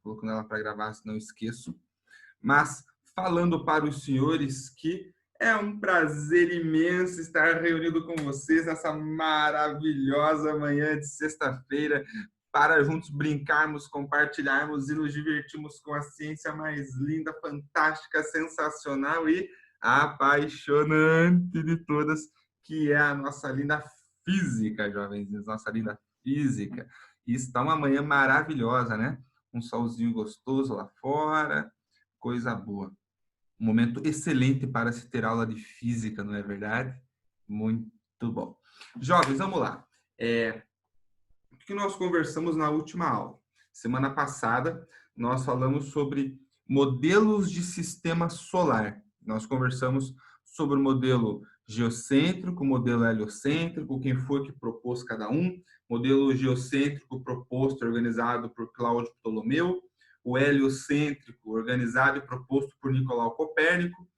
colocando ela para gravar, senão eu esqueço. Mas falando para os senhores que é um prazer imenso estar reunido com vocês nessa maravilhosa manhã de sexta-feira para juntos brincarmos, compartilharmos e nos divertirmos com a ciência mais linda, fantástica, sensacional e apaixonante de todas, que é a nossa linda física, jovens, nossa linda física. E está uma manhã maravilhosa, né? Um solzinho gostoso lá fora, coisa boa. Um momento excelente para se ter aula de física, não é verdade? Muito bom. Jovens, vamos lá. O que nós conversamos na última aula? Semana passada, nós falamos sobre modelos de sistema solar. Nós conversamos sobre o modelo geocêntrico, o modelo heliocêntrico, quem foi que propôs cada um, modelo geocêntrico proposto e organizado por Cláudio Ptolomeu, o heliocêntrico organizado e proposto por Nicolau Copérnico.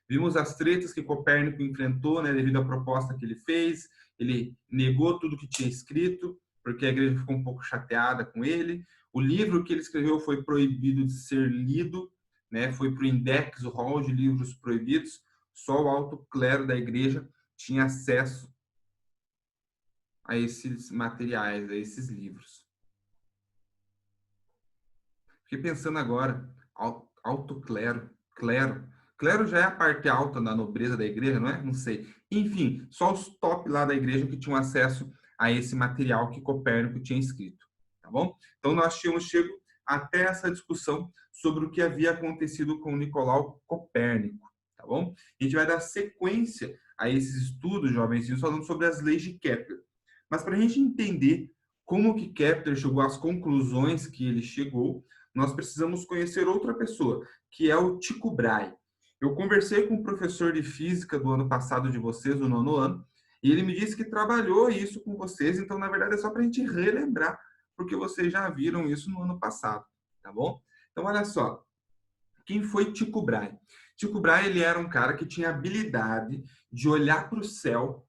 Vimos as tretas que Copérnico enfrentou, né, devido à proposta que ele fez. Ele negou tudo que tinha escrito, porque a igreja ficou um pouco chateada com ele. O livro que ele escreveu foi proibido de ser lido, né, foi para o index, o hall de livros proibidos. Só o alto clero da igreja tinha acesso a esses materiais, a esses livros. Fiquei pensando agora, alto clero, clero já é a parte alta da nobreza da igreja, não é? Não sei. Enfim, só os top lá da igreja que tinham acesso a esse material que Copérnico tinha escrito, tá bom? Então nós tínhamos chego até essa discussão sobre o que havia acontecido com Nicolau Copérnico, tá bom? A gente vai dar sequência a esses estudos, jovens, falando sobre as leis de Kepler. Mas para a gente entender como que Kepler chegou às conclusões que ele chegou, nós precisamos conhecer outra pessoa, que é o Tycho Brahe. Eu conversei com o professor de física do ano passado de vocês, do 9º ano, e ele me disse que trabalhou isso com vocês, então, na verdade, é só para a gente relembrar, porque vocês já viram isso no ano passado, tá bom? Então, olha só, quem foi Tycho Brahe? Tycho Brahe, ele era um cara que tinha habilidade de olhar para o céu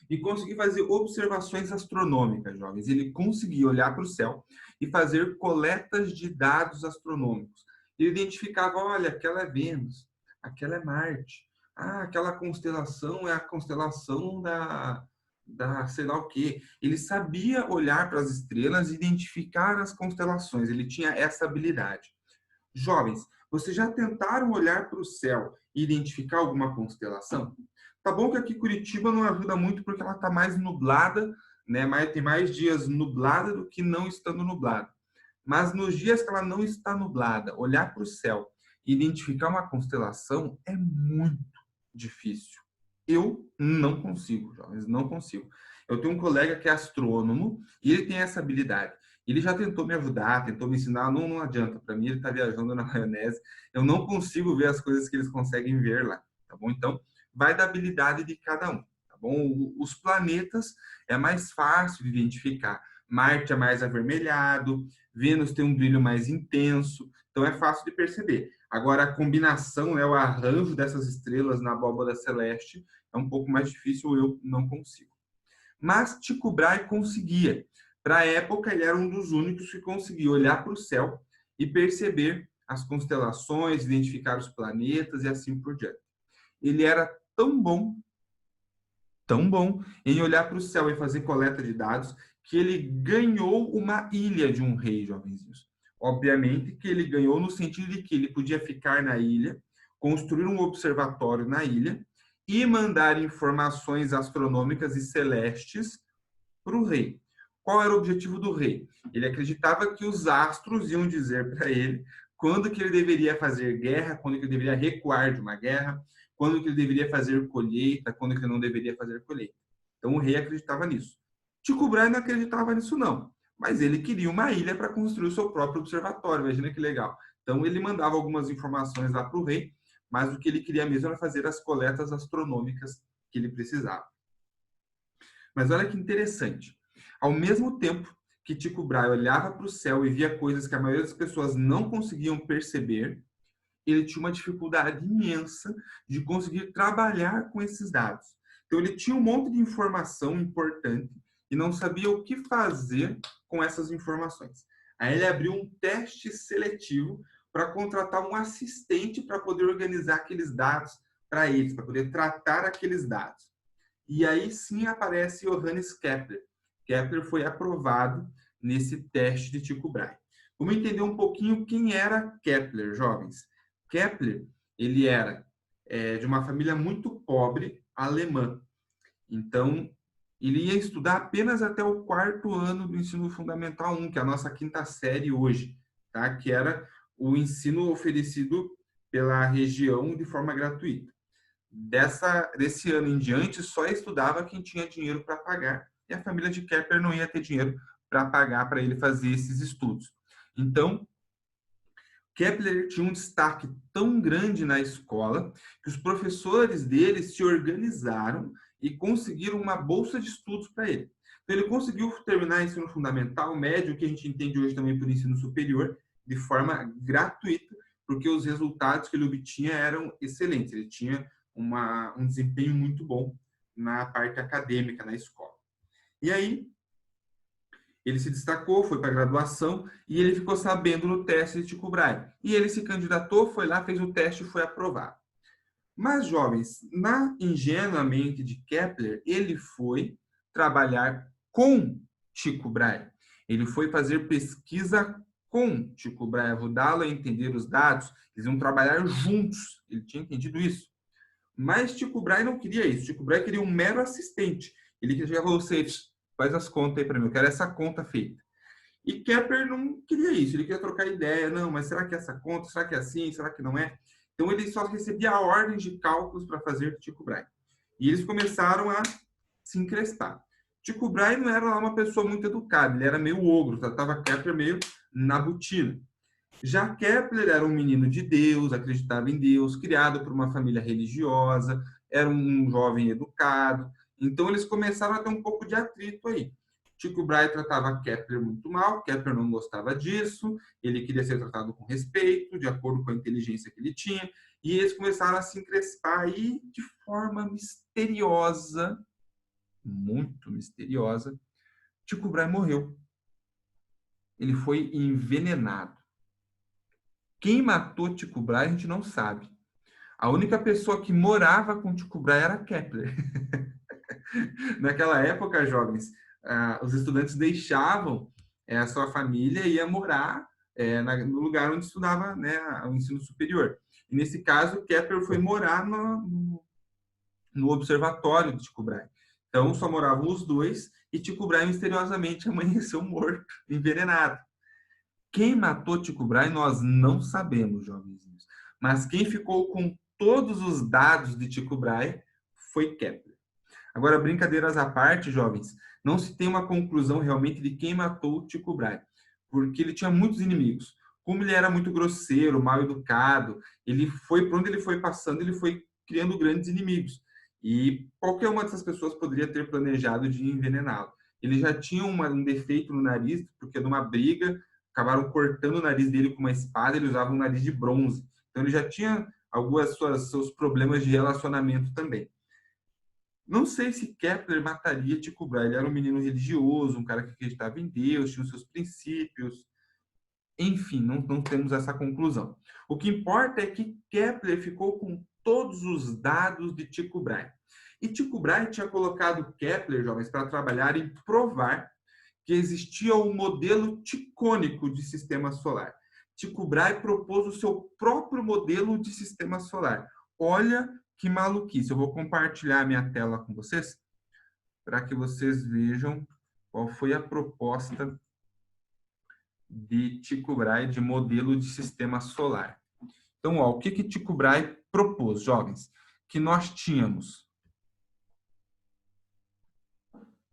e conseguir fazer observações astronômicas, jovens. Ele conseguia olhar para o céu e fazer coletas de dados astronômicos. Ele identificava, olha, aquela é Vênus, aquela é Marte, aquela constelação é a constelação da sei lá o quê. Ele sabia olhar para as estrelas e identificar as constelações. Ele tinha essa habilidade. Jovens, vocês já tentaram olhar para o céu e identificar alguma constelação? Tá bom que aqui Curitiba não ajuda muito porque ela está mais nublada, né? Tem mais dias nublada do que não estando nublada. Mas nos dias que ela não está nublada, olhar para o céu e identificar uma constelação é muito difícil. Eu não consigo, jovens, não consigo. Eu tenho um colega que é astrônomo e ele tem essa habilidade. Ele já tentou me ajudar, tentou me ensinar, não adianta. Para mim, ele está viajando na maionese. Eu não consigo ver as coisas que eles conseguem ver lá, tá bom? Então, vai da habilidade de cada um, tá bom? Os planetas é mais fácil de identificar. Marte é mais avermelhado, Vênus tem um brilho mais intenso, então é fácil de perceber. Agora, a combinação, né, o arranjo dessas estrelas na abóbada celeste é um pouco mais difícil, eu não consigo. Mas Tycho Brahe conseguia. Para a época, ele era um dos únicos que conseguia olhar para o céu e perceber as constelações, identificar os planetas e assim por diante. Ele era tão bom em olhar para o céu e fazer coleta de dados, que ele ganhou uma ilha de um rei, jovenzinhos. Obviamente que ele ganhou no sentido de que ele podia ficar na ilha, construir um observatório na ilha e mandar informações astronômicas e celestes para o rei. Qual era o objetivo do rei? Ele acreditava que os astros iam dizer para ele quando que ele deveria fazer guerra, quando que ele deveria recuar de uma guerra, quando que ele deveria fazer colheita, quando que ele não deveria fazer colheita. Então o rei acreditava nisso. Tycho Brahe não acreditava nisso não, mas ele queria uma ilha para construir o seu próprio observatório, imagina que legal. Então ele mandava algumas informações lá para o rei, mas o que ele queria mesmo era fazer as coletas astronômicas que ele precisava. Mas olha que interessante, ao mesmo tempo que Tycho Brahe olhava para o céu e via coisas que a maioria das pessoas não conseguiam perceber, ele tinha uma dificuldade imensa de conseguir trabalhar com esses dados. Então, ele tinha um monte de informação importante e não sabia o que fazer com essas informações. Aí ele abriu um teste seletivo para contratar um assistente para poder organizar aqueles dados para eles, para poder tratar aqueles dados. E aí sim aparece Johannes Kepler. Kepler foi aprovado nesse teste de Tycho Brahe. Vamos entender um pouquinho quem era Kepler, jovens. Kepler, ele era de uma família muito pobre alemã. Então, ele ia estudar apenas até o 4º ano do ensino fundamental 1, que é a nossa 5ª série hoje, tá? Que era o ensino oferecido pela região de forma gratuita. Desse ano em diante, só estudava quem tinha dinheiro para pagar, e a família de Kepler não ia ter dinheiro para pagar para ele fazer esses estudos. Então, Kepler tinha um destaque tão grande na escola que os professores dele se organizaram e conseguiram uma bolsa de estudos para ele. Então, ele conseguiu terminar o ensino fundamental, médio, que a gente entende hoje também por ensino superior, de forma gratuita, porque os resultados que ele obtinha eram excelentes. Ele tinha um desempenho muito bom na parte acadêmica na escola. E aí, ele se destacou, foi para a graduação e ele ficou sabendo no teste de Tycho Brahe. E ele se candidatou, foi lá, fez o teste e foi aprovado. Mas, jovens, na ingênua mente de Kepler, ele foi trabalhar com Tycho Brahe. Ele foi fazer pesquisa com Tycho Brahe, ajudá-lo a entender os dados. Eles iam trabalhar juntos. Ele tinha entendido isso. Mas Tycho Brahe não queria isso. Tycho Brahe queria um mero assistente. Ele queria chegar para você, faz as contas aí para mim, eu quero essa conta feita. E Kepler não queria isso, ele queria trocar ideia. Não, mas será que é essa conta? Será que é assim? Será que não é? Então ele só recebia ordens de cálculos para fazer Tycho Brahe. E eles começaram a se encrespar. Tycho Brahe não era uma pessoa muito educada, ele era meio ogro, tratava Kepler meio na botina. Já Kepler era um menino de Deus, acreditava em Deus, criado por uma família religiosa, era um jovem educado. Então, eles começaram a ter um pouco de atrito aí. Tycho Brahe tratava Kepler muito mal, Kepler não gostava disso, ele queria ser tratado com respeito, de acordo com a inteligência que ele tinha, e eles começaram a se encrespar e, de forma misteriosa, muito misteriosa, Tycho Brahe morreu. Ele foi envenenado. Quem matou Tycho Brahe a gente não sabe. A única pessoa que morava com Tycho Brahe era Kepler. Naquela época, jovens, os estudantes deixavam a sua família e ia morar no lugar onde estudava, né, o ensino superior. E nesse caso, Kepler foi morar no observatório de Tycho Brahe. Então, só moravam os dois e Tycho Brahe misteriosamente amanheceu morto, envenenado. Quem matou Tycho Brahe nós não sabemos, jovenzinhos. Mas quem ficou com todos os dados de Tycho Brahe foi Kepler. Agora, brincadeiras à parte, jovens, não se tem uma conclusão realmente de quem matou Tycho Brahe, porque ele tinha muitos inimigos. Como ele era muito grosseiro, mal educado, por onde ele foi passando, ele foi criando grandes inimigos. E qualquer uma dessas pessoas poderia ter planejado de envenená-lo. Ele já tinha um defeito no nariz, porque numa briga acabaram cortando o nariz dele com uma espada, ele usava um nariz de bronze. Então ele já tinha alguns seus problemas de relacionamento também. Não sei se Kepler mataria Tycho Brahe. Ele era um menino religioso, um cara que acreditava em Deus, tinha os seus princípios. Enfim, não temos essa conclusão. O que importa é que Kepler ficou com todos os dados de Tycho Brahe. E Tycho Brahe tinha colocado Kepler, jovens, para trabalhar e provar que existia um modelo ticônico de sistema solar. Tycho Brahe propôs o seu próprio modelo de sistema solar. Olha que maluquice. Eu vou compartilhar a minha tela com vocês para que vocês vejam qual foi a proposta de Tycho Brahe de modelo de sistema solar. Então, o que Tycho Brahe propôs, jovens? Que nós tínhamos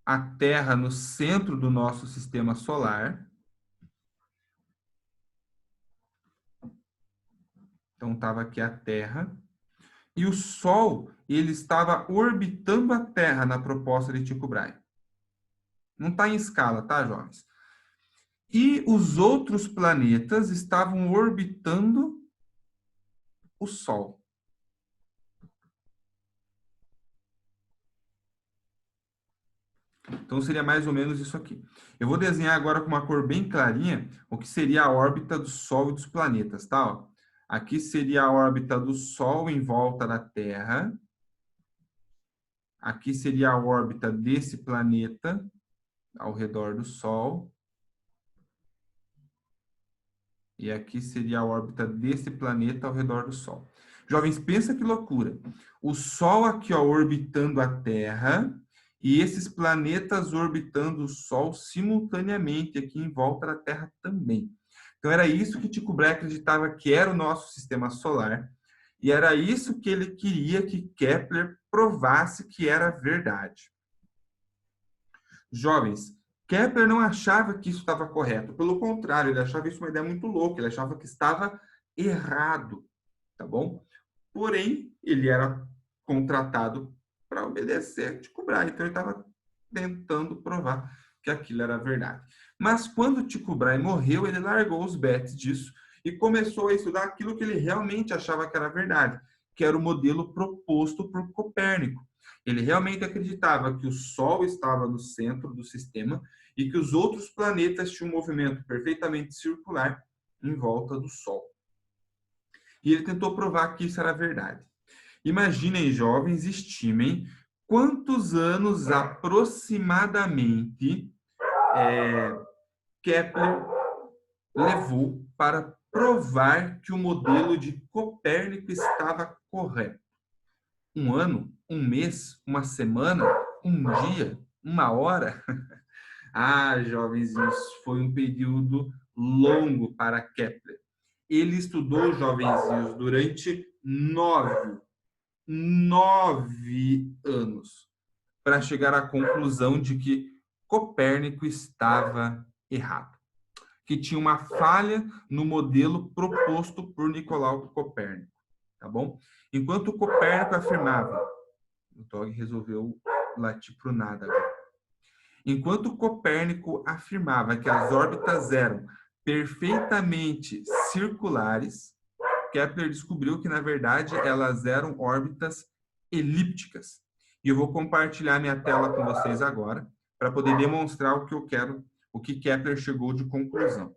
a Terra no centro do nosso sistema solar. Então, estava aqui a Terra. E o Sol, ele estava orbitando a Terra na proposta de Tycho Brahe. Não está em escala, tá, jovens? E os outros planetas estavam orbitando o Sol. Então, seria mais ou menos isso aqui. Eu vou desenhar agora com uma cor bem clarinha o que seria a órbita do Sol e dos planetas, tá? Ó, aqui seria a órbita do Sol em volta da Terra. Aqui seria a órbita desse planeta ao redor do Sol. E aqui seria a órbita desse planeta ao redor do Sol. Jovens, pensa que loucura. O Sol aqui, ó, orbitando a Terra e esses planetas orbitando o Sol simultaneamente aqui em volta da Terra também. Então, era isso que Tycho Brahe acreditava que era o nosso sistema solar e era isso que ele queria que Kepler provasse que era verdade. Jovens, Kepler não achava que isso estava correto. Pelo contrário, ele achava isso uma ideia muito louca. Ele achava que estava errado, tá bom? Porém, ele era contratado para obedecer Tycho Brahe. Então, ele estava tentando provar que aquilo era verdade. Mas quando Tycho Brahe morreu, ele largou os bets disso e começou a estudar aquilo que ele realmente achava que era verdade, que era o modelo proposto por Copérnico. Ele realmente acreditava que o Sol estava no centro do sistema e que os outros planetas tinham um movimento perfeitamente circular em volta do Sol. E ele tentou provar que isso era verdade. Imaginem, jovens, estimem quantos anos aproximadamente Kepler levou para provar que o modelo de Copérnico estava correto. Um ano, um mês, uma semana, um dia, uma hora? Ah, jovens, isso foi um período longo para Kepler. Ele estudou, jovenzinhos, durante nove anos para chegar à conclusão de que Copérnico estava errado, que tinha uma falha no modelo proposto por Nicolau Copérnico, tá bom? Enquanto Copérnico afirmava, o Dog resolveu latir para o nada agora. Enquanto Copérnico afirmava que as órbitas eram perfeitamente circulares, Kepler descobriu que, na verdade, elas eram órbitas elípticas. E eu vou compartilhar minha tela com vocês agora, para poder demonstrar o que eu quero, o que Kepler chegou de conclusão.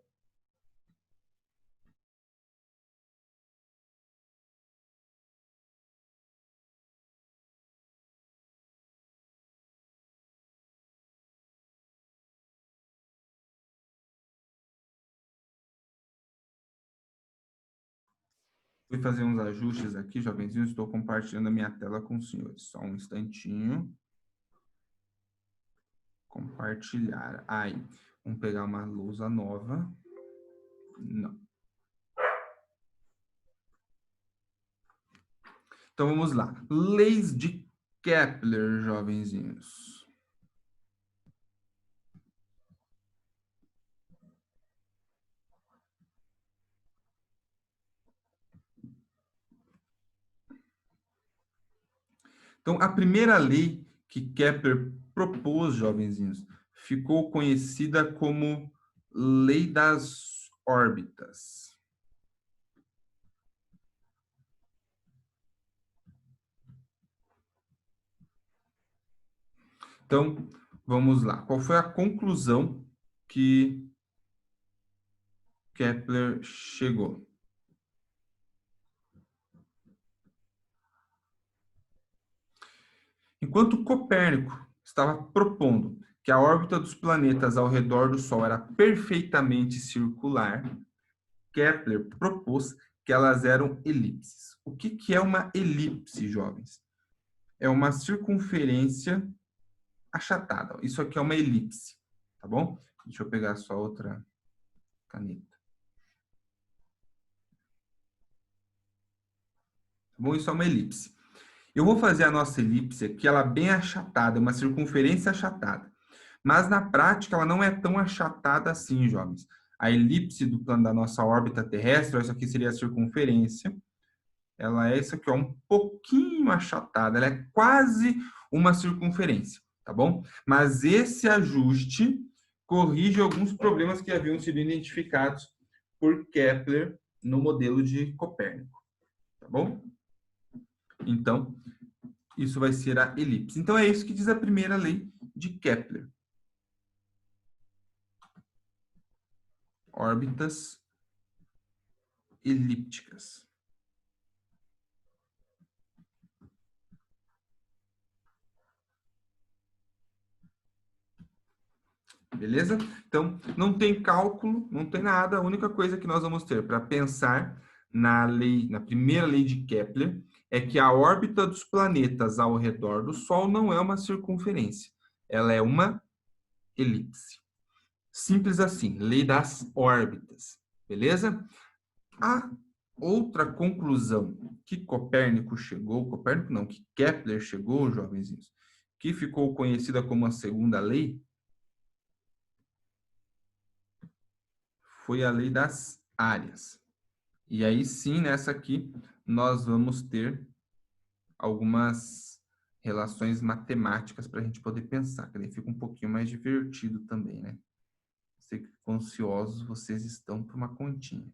Fui fazer uns ajustes aqui, jovenzinhos, estou compartilhando a minha tela com os senhores. Só um instantinho. Compartilhar. Aí, vamos pegar uma lousa nova. Não. Então, vamos lá. Leis de Kepler, jovenzinhos. Então, a primeira lei que Kepler propôs, jovenzinhos, ficou conhecida como Lei das Órbitas. Então, vamos lá. Qual foi a conclusão que Kepler chegou? Enquanto Copérnico estava propondo que a órbita dos planetas ao redor do Sol era perfeitamente circular, Kepler propôs que elas eram elipses. O que é uma elipse, jovens? É uma circunferência achatada. Isso aqui é uma elipse, tá bom? Deixa eu pegar só outra caneta. Tá bom? Isso é uma elipse. Eu vou fazer a nossa elipse aqui, ela bem achatada, uma circunferência achatada. Mas na prática ela não é tão achatada assim, jovens. A elipse do plano da nossa órbita terrestre, isso aqui seria a circunferência. Ela é isso aqui, ó, um pouquinho achatada, ela é quase uma circunferência, tá bom? Mas esse ajuste corrige alguns problemas que haviam sido identificados por Kepler no modelo de Copérnico, tá bom? Então, Isso vai ser a elipse. Então, é isso que diz a primeira lei de Kepler. Órbitas elípticas. Beleza? Então, não tem cálculo, não tem nada. A única coisa que nós vamos ter para pensar na primeira lei de Kepler, é que a órbita dos planetas ao redor do Sol não é uma circunferência. Ela é uma elipse. Simples assim, lei das órbitas. Beleza? A outra conclusão que Copérnico não, que Kepler chegou, jovenzinhos, que ficou conhecida como a segunda lei, foi a lei das áreas. E aí sim, nessa aqui, nós vamos ter algumas relações matemáticas para a gente poder pensar, que daí fica um pouquinho mais divertido também, né? Sei que ficam ansiosos, vocês estão para uma continha.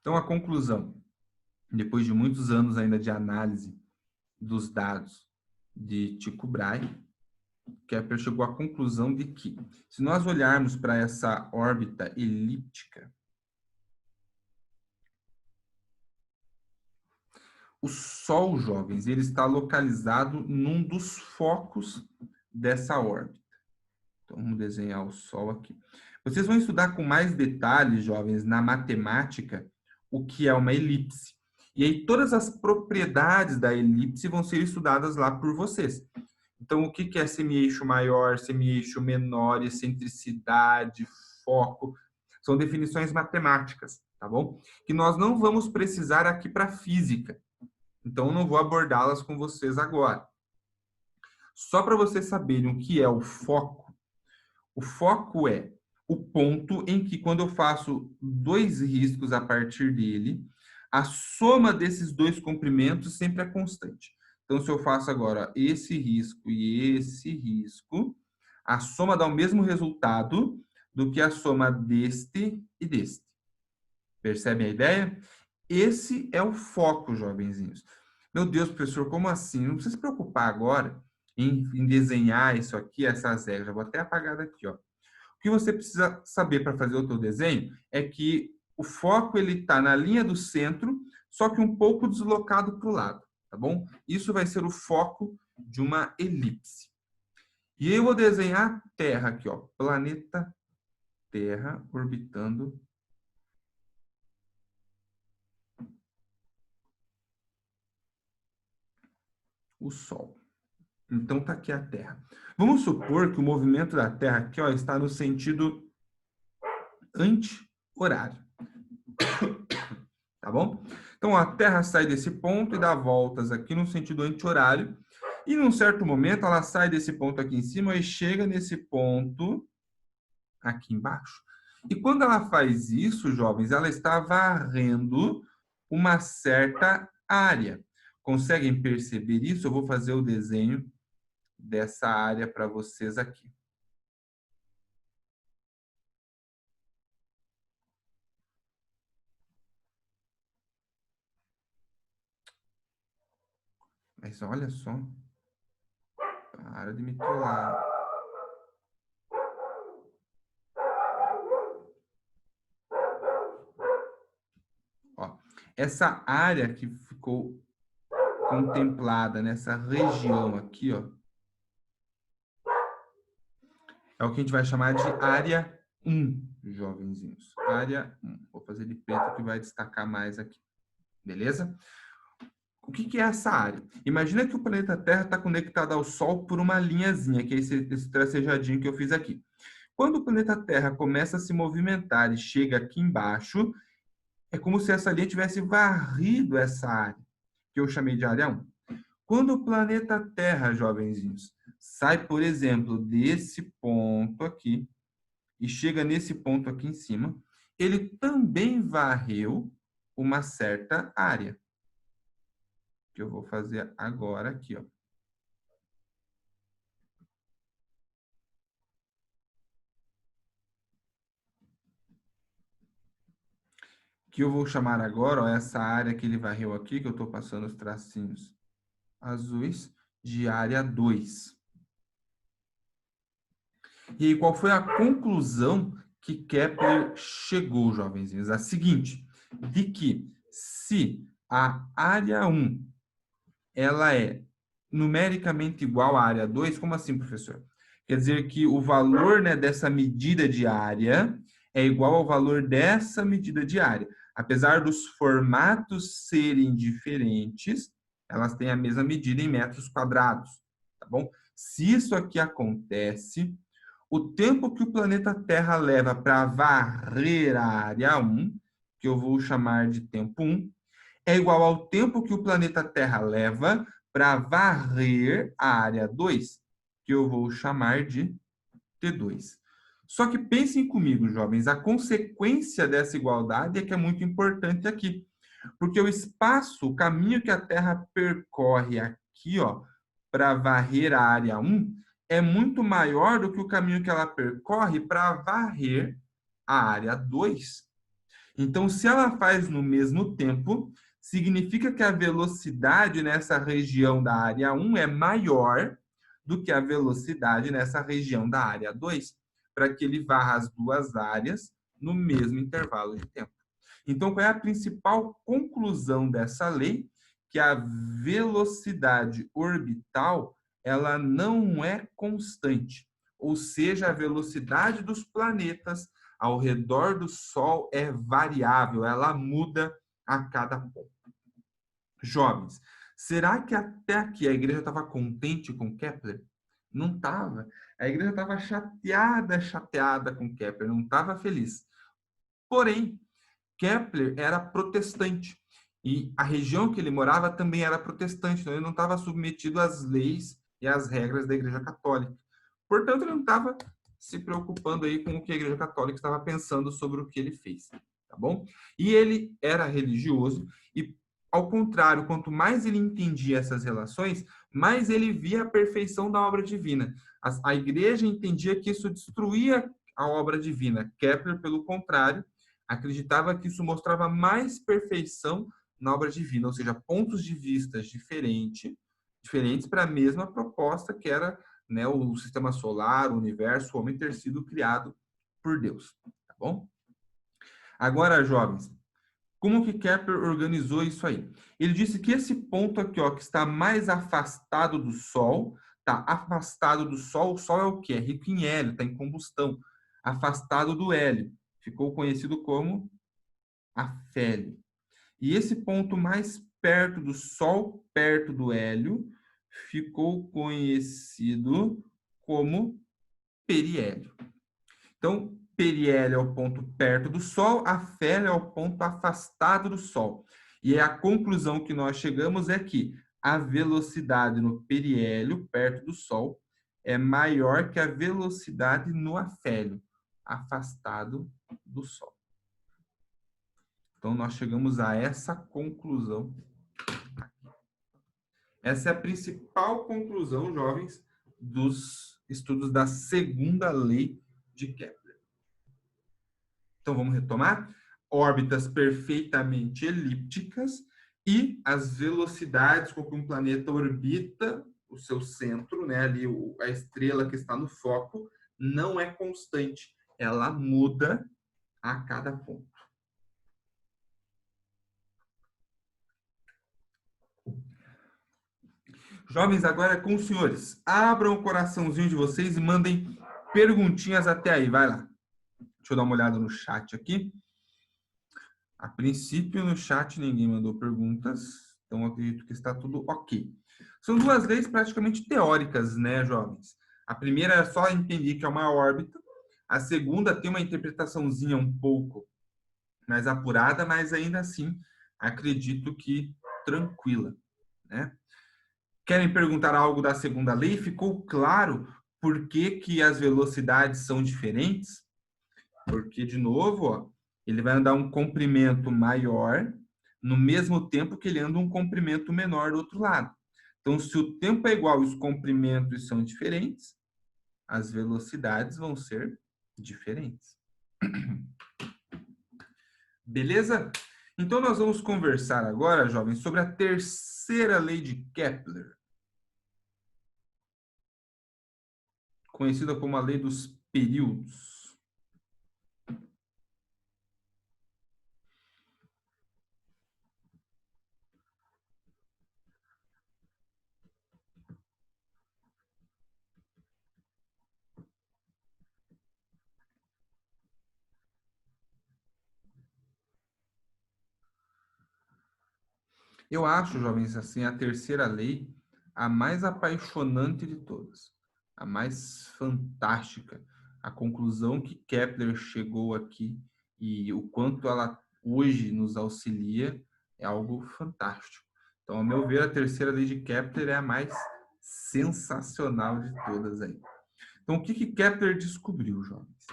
Então, a conclusão, depois de muitos anos ainda de análise dos dados de Tycho Brahe, Kepler chegou à conclusão de que, se nós olharmos para essa órbita elíptica, o Sol, jovens, ele está localizado num dos focos dessa órbita. Então, vamos desenhar o Sol aqui. Vocês vão estudar com mais detalhes, jovens, na matemática, o que é uma elipse. E aí, todas as propriedades da elipse vão ser estudadas lá por vocês. Então, o que é semi-eixo maior, semi-eixo menor, excentricidade, foco? São definições matemáticas, tá bom? Que nós não vamos precisar aqui para física. Então, eu não vou abordá-las com vocês agora. Só para vocês saberem o que é o foco é o ponto em que, quando eu faço dois riscos a partir dele, a soma desses dois comprimentos sempre é constante. Então, se eu faço agora esse risco e esse risco, a soma dá o mesmo resultado do que a soma deste e deste. Percebem a ideia? Esse é o foco, jovenzinhos. Meu Deus, professor, como assim? Não precisa se preocupar agora em desenhar isso aqui, essas regras. Já vou até apagar daqui, ó. O que você precisa saber para fazer o teu desenho é que o foco ele está na linha do centro, só que um pouco deslocado para o lado, tá bom? Isso vai ser o foco de uma elipse. E eu vou desenhar a Terra aqui, ó, planeta Terra orbitando o Sol. Então tá aqui a Terra. Vamos supor que o movimento da Terra aqui, ó, está no sentido anti-horário. Tá bom? Então a Terra sai desse ponto e dá voltas aqui no sentido anti-horário. E num certo momento ela sai desse ponto aqui em cima e chega nesse ponto aqui embaixo. E quando ela faz isso, jovens, ela está varrendo uma certa área. Conseguem perceber isso? Eu vou fazer o desenho dessa área para vocês aqui. Mas olha só. Para de me trollar. Ó, essa área que ficou contemplada nessa região aqui, ó, é o que a gente vai chamar de área 1, jovenzinhos. Área 1. Vou fazer de preto que vai destacar mais aqui. Beleza? O que é essa área? Imagina que o planeta Terra está conectado ao Sol por uma linhazinha, que é esse tracejadinho que eu fiz aqui. Quando o planeta Terra começa a se movimentar e chega aqui embaixo, é como se essa linha tivesse varrido essa área, que eu chamei de área 1. Quando o planeta Terra, jovenzinhos, sai, por exemplo, desse ponto aqui e chega nesse ponto aqui em cima, ele também varreu uma certa área. Que eu vou fazer agora aqui, ó. que eu vou chamar agora, ó, essa área que ele varreu aqui, que eu estou passando os tracinhos azuis, de área 2. E aí, qual foi a conclusão que Kepler chegou, jovenzinhos? A seguinte, de que se a área 1 ela é numericamente igual à área 2, como assim, professor? Quer dizer que o valor, né, dessa medida de área é igual ao valor dessa medida de área. Apesar dos formatos serem diferentes, elas têm a mesma medida em metros quadrados, tá bom? Se isso aqui acontece, o tempo que o planeta Terra leva para varrer a área 1, que eu vou chamar de tempo 1, é igual ao tempo que o planeta Terra leva para varrer a área 2, que eu vou chamar de T2. Só que pensem comigo, jovens, a consequência dessa igualdade é que é muito importante aqui. Porque o espaço, o caminho que a Terra percorre aqui, ó, para varrer a área 1, é muito maior do que o caminho que ela percorre para varrer a área 2. Então, se ela faz no mesmo tempo, significa que a velocidade nessa região da área 1 é maior do que a velocidade nessa região da área 2, para que ele varra as duas áreas no mesmo intervalo de tempo. Então, qual é a principal conclusão dessa lei? Que a velocidade orbital ela não é constante, ou seja, a velocidade dos planetas ao redor do Sol é variável, ela muda a cada ponto. Jovens, será que até aqui a igreja estava contente com Kepler? Não estava. A igreja estava chateada com Kepler, não estava feliz. Porém, Kepler era protestante e a região que ele morava também era protestante, então ele não estava submetido às leis e às regras da Igreja Católica. Portanto, ele não estava se preocupando aí com o que a Igreja Católica estava pensando sobre o que ele fez, tá bom? E ele era religioso e, ao contrário, quanto mais ele entendia essas relações, mais ele via a perfeição da obra divina. A Igreja entendia que isso destruía a obra divina. Kepler, pelo contrário, acreditava que isso mostrava mais perfeição na obra divina, ou seja, pontos de vista diferentes para a mesma proposta que era, né, o sistema solar, o universo, o homem ter sido criado por Deus, tá bom? Agora, jovens, como que Kepler organizou isso aí? Ele disse que esse ponto aqui, ó, que está mais afastado do Sol, tá afastado do Sol, o Sol é o quê? É rico em hélio, está em combustão. Afastado do hélio. Ficou conhecido como afélio. E esse ponto mais perto do Sol, perto do hélio, ficou conhecido como periélio. Então, periélio é o ponto perto do Sol, afélio é o ponto afastado do Sol. E a conclusão que nós chegamos é que a velocidade no periélio, perto do Sol, é maior que a velocidade no afélio, afastado do Sol. Então, nós chegamos a essa conclusão. Essa é a principal conclusão, jovens, dos estudos da segunda lei de Kepler. Então, vamos retomar? Órbitas perfeitamente elípticas e as velocidades com que um planeta orbita o seu centro, né, ali a estrela que está no foco, não é constante. Ela muda a cada ponto. Jovens, agora é com os senhores. Abram o coraçãozinho de vocês e mandem perguntinhas até aí. Vai lá. Deixa eu dar uma olhada no chat aqui. A princípio, no chat ninguém mandou perguntas, então acredito que está tudo ok. São duas leis praticamente teóricas, né, jovens? A primeira é só entender que é uma órbita. A segunda tem uma interpretaçãozinha um pouco mais apurada, mas ainda assim acredito que tranquila, né? Querem perguntar algo da segunda lei? Ficou claro por que que as velocidades são diferentes? Porque, de novo, ó, ele vai andar um comprimento maior no mesmo tempo que ele anda um comprimento menor do outro lado. Então, se o tempo é igual e os comprimentos são diferentes, as velocidades vão ser diferentes. Beleza? Então, nós vamos conversar agora, jovens, sobre a terceira lei de Kepler, conhecida como a lei dos períodos. Eu acho, jovens, assim, a terceira lei a mais apaixonante de todas, a mais fantástica. A conclusão que Kepler chegou aqui e o quanto ela hoje nos auxilia é algo fantástico. Então, ao meu ver, a terceira lei de Kepler é a mais sensacional de todas aí. Então, o que Kepler descobriu, jovens?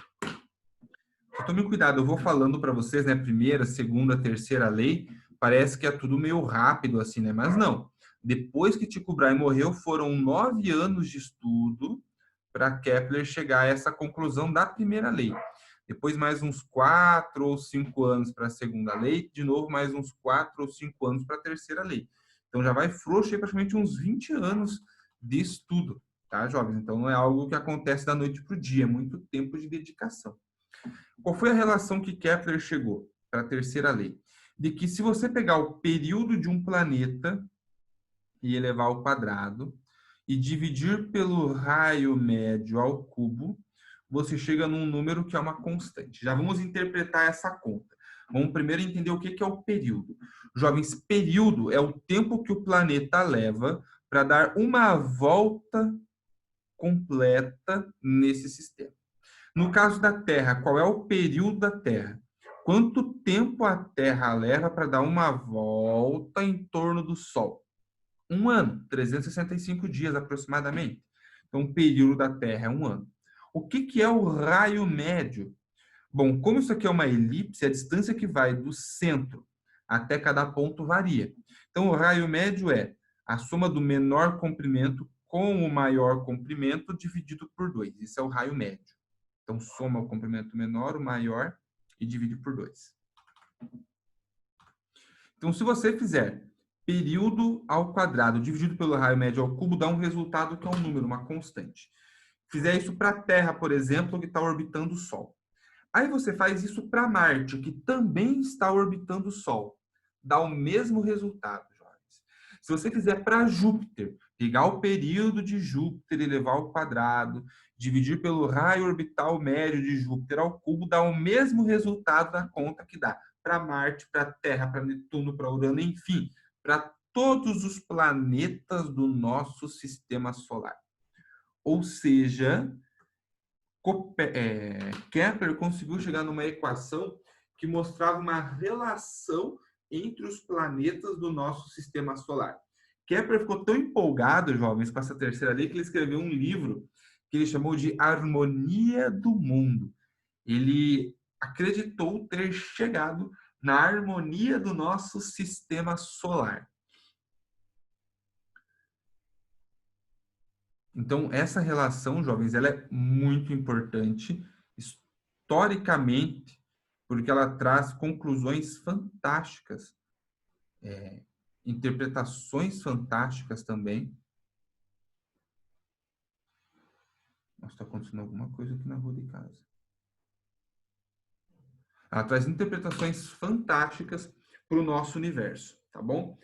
Tome cuidado, eu vou falando para vocês, né? Primeira, segunda, terceira lei, parece que é tudo meio rápido assim, né? Mas não. Depois que Tycho Brahe morreu, foram 9 anos de estudo para Kepler chegar a essa conclusão da primeira lei. Depois mais uns 4 ou 5 anos para a segunda lei, de novo mais uns 4 ou 5 anos para a terceira lei. Então já vai frouxo aí praticamente uns 20 anos de estudo, tá, jovens? Então não é algo que acontece da noite para o dia, é muito tempo de dedicação. Qual foi a relação que Kepler chegou para a terceira lei? De que se você pegar o período de um planeta e elevar ao quadrado e dividir pelo raio médio ao cubo, você chega num número que é uma constante. Já vamos interpretar essa conta. Vamos primeiro entender o que é o período. Jovens, período é o tempo que o planeta leva para dar uma volta completa nesse sistema. No caso da Terra, qual é o período da Terra? Quanto tempo a Terra leva para dar uma volta em torno do Sol? 1 ano, 365 dias aproximadamente. Então, o período da Terra é 1 ano. O que é o raio médio? Bom, como isso aqui é uma elipse, a distância que vai do centro até cada ponto varia. Então, o raio médio é a soma do menor comprimento com o maior comprimento dividido por 2. Isso é o raio médio. Então, soma o comprimento menor, o maior, e divide por 2. Então, se você fizer período ao quadrado dividido pelo raio médio ao cubo, dá um resultado que é um número, uma constante. Fizer isso para a Terra, por exemplo, que está orbitando o Sol. Aí você faz isso para Marte, que também está orbitando o Sol. Dá o mesmo resultado, jovens. Se você fizer para Júpiter, pegar o período de Júpiter e levar ao quadrado, dividir pelo raio orbital médio de Júpiter ao cubo, dá o mesmo resultado da conta que dá para Marte, para Terra, para Netuno, para Urano, enfim, para todos os planetas do nosso sistema solar. Ou seja, Kepler conseguiu chegar numa equação que mostrava uma relação entre os planetas do nosso sistema solar. Kepler ficou tão empolgado, jovens, com essa terceira lei, que ele escreveu um livro que ele chamou de Harmonia do Mundo. Ele acreditou ter chegado na harmonia do nosso sistema solar. Então, essa relação, jovens, ela é muito importante historicamente, porque ela traz conclusões fantásticas, interpretações fantásticas também. Nossa, está acontecendo alguma coisa aqui na rua de casa. Ela traz interpretações fantásticas para o nosso universo, tá bom?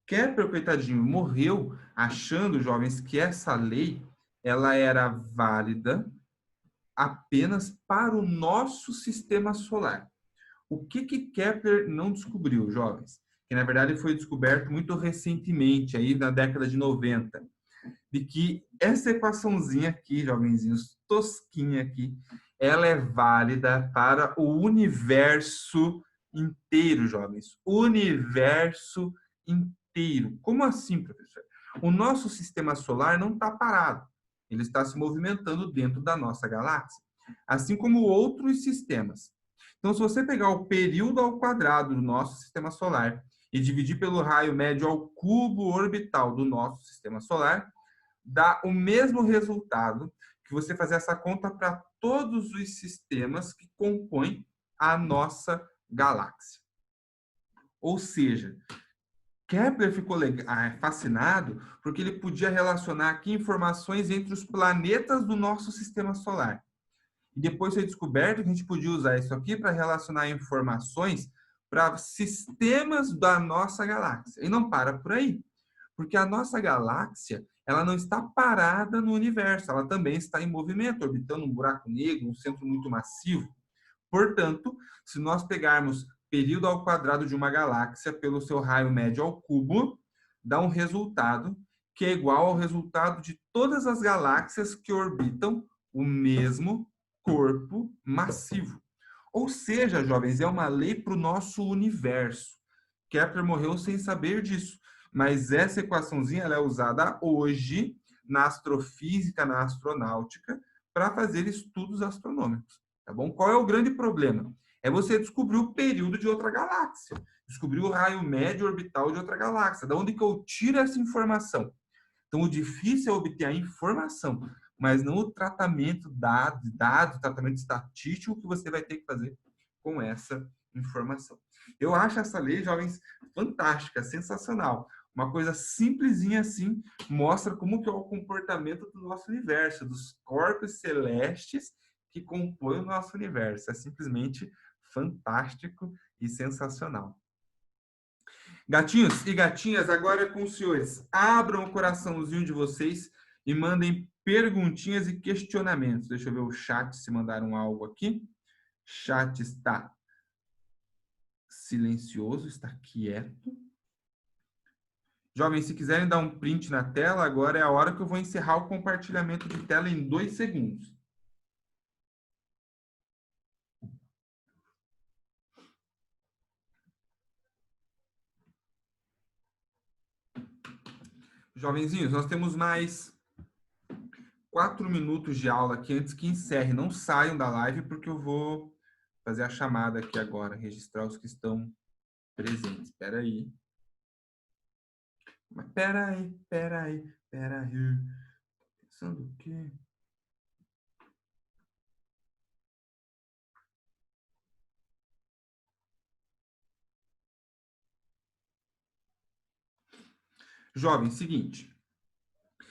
Kepler, coitadinho, morreu achando, jovens, que essa lei ela era válida apenas para o nosso sistema solar. O que Kepler não descobriu, jovens? Que, na verdade, foi descoberto muito recentemente, aí na década de 90, de que essa equaçãozinha aqui, jovenzinhos, tosquinha aqui, ela é válida para o universo inteiro, jovens. Universo inteiro. Como assim, professor? O nosso sistema solar não está parado. Ele está se movimentando dentro da nossa galáxia, assim como outros sistemas. Então, se você pegar o período ao quadrado do nosso sistema solar e dividir pelo raio médio ao cubo orbital do nosso sistema solar, dá o mesmo resultado que você fazer essa conta para todos os sistemas que compõem a nossa galáxia. Ou seja, Kepler ficou fascinado porque ele podia relacionar aqui informações entre os planetas do nosso sistema solar. E depois foi descoberto que a gente podia usar isso aqui para relacionar informações para sistemas da nossa galáxia. E não para por aí, porque a nossa galáxia ela não está parada no universo, ela também está em movimento, orbitando um buraco negro, um centro muito massivo. Portanto, se nós pegarmos período ao quadrado de uma galáxia pelo seu raio médio ao cubo, dá um resultado que é igual ao resultado de todas as galáxias que orbitam o mesmo corpo massivo. Ou seja, jovens, é uma lei para o nosso universo. Kepler morreu sem saber disso, mas essa equaçãozinha ela é usada hoje na astrofísica, na astronáutica, para fazer estudos astronômicos. Tá bom? Qual é o grande problema? É você descobrir o período de outra galáxia, descobrir o raio médio orbital de outra galáxia. Da onde que eu tiro essa informação? Então, o difícil é obter a informação, mas não o tratamento dado, tratamento estatístico que você vai ter que fazer com essa informação. Eu acho essa lei, jovens, fantástica, sensacional. Uma coisa simplesinha assim mostra como que é o comportamento do nosso universo, dos corpos celestes que compõem o nosso universo. É simplesmente fantástico e sensacional. Gatinhos e gatinhas, agora é com os senhores. Abram o coraçãozinho de vocês e mandem perguntinhas e questionamentos. Deixa eu ver o chat, se mandaram algo aqui. Chat está silencioso, está quieto. Jovens, se quiserem dar um print na tela, agora é a hora que eu vou encerrar o compartilhamento de tela em 2 segundos. Jovenzinhos, nós temos mais 4 minutos de aula aqui antes que encerre. Não saiam da live porque eu vou fazer a chamada aqui agora, registrar os que estão presentes. Espera aí. Mas espera aí. Pensando o quê? Jovem, seguinte.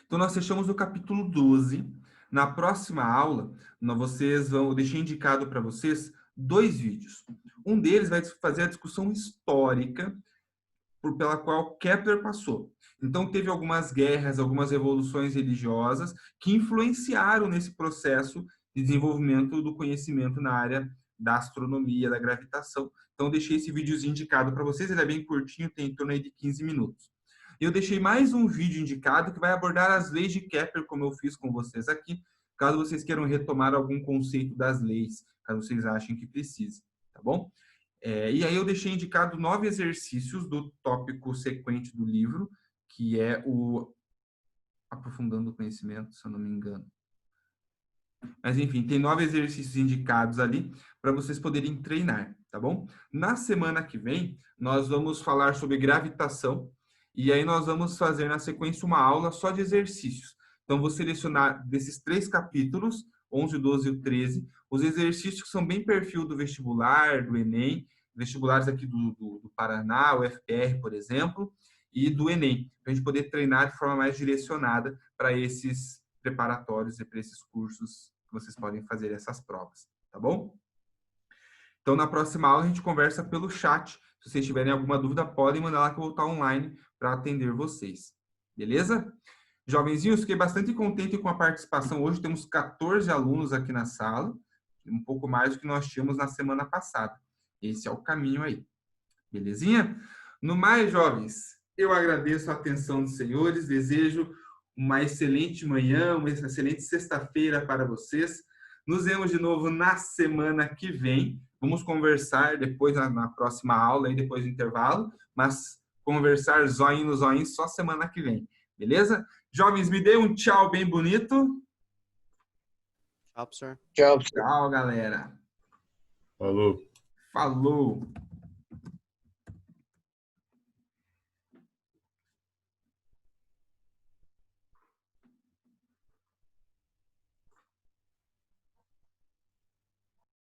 Então, nós fechamos o capítulo 12. Na próxima aula, eu deixei indicado para vocês 2 vídeos. Um deles vai fazer a discussão histórica pela qual Kepler passou. Então, teve algumas guerras, algumas revoluções religiosas que influenciaram nesse processo de desenvolvimento do conhecimento na área da astronomia, da gravitação. Então, deixei esse videozinho indicado para vocês. Ele é bem curtinho, tem em torno aí de 15 minutos. Eu deixei mais um vídeo indicado que vai abordar as leis de Kepler, como eu fiz com vocês aqui, caso vocês queiram retomar algum conceito das leis, caso vocês achem que precise, tá bom? E aí eu deixei indicado 9 exercícios do tópico sequente do livro, que é o Aprofundando o Conhecimento, se eu não me engano. Mas, enfim, tem 9 exercícios indicados ali para vocês poderem treinar, tá bom? Na semana que vem, nós vamos falar sobre gravitação, e aí nós vamos fazer na sequência uma aula só de exercícios. Então, vou selecionar desses 3 capítulos, 11, 12 e o 13, os exercícios que são bem perfil do vestibular, do Enem, vestibulares aqui do Paraná, o FPR, por exemplo, e do Enem, para a gente poder treinar de forma mais direcionada para esses preparatórios e para esses cursos que vocês podem fazer essas provas, tá bom? Então, na próxima aula, a gente conversa pelo chat. Se vocês tiverem alguma dúvida, podem mandar lá que eu vou estar online para atender vocês. Beleza? Jovenzinhos, fiquei bastante contente com a participação. Hoje temos 14 alunos aqui na sala, um pouco mais do que nós tínhamos na semana passada. Esse é o caminho aí. Belezinha? No mais, jovens, eu agradeço a atenção dos senhores, desejo uma excelente manhã, uma excelente sexta-feira para vocês. Nos vemos de novo na semana que vem. Vamos conversar depois na próxima aula, aí depois do intervalo, mas conversar zoinho no zoinho só semana que vem. Beleza? Jovens, me dê um tchau bem bonito. Tchau, professor. Tchau, galera. Falou. Falou.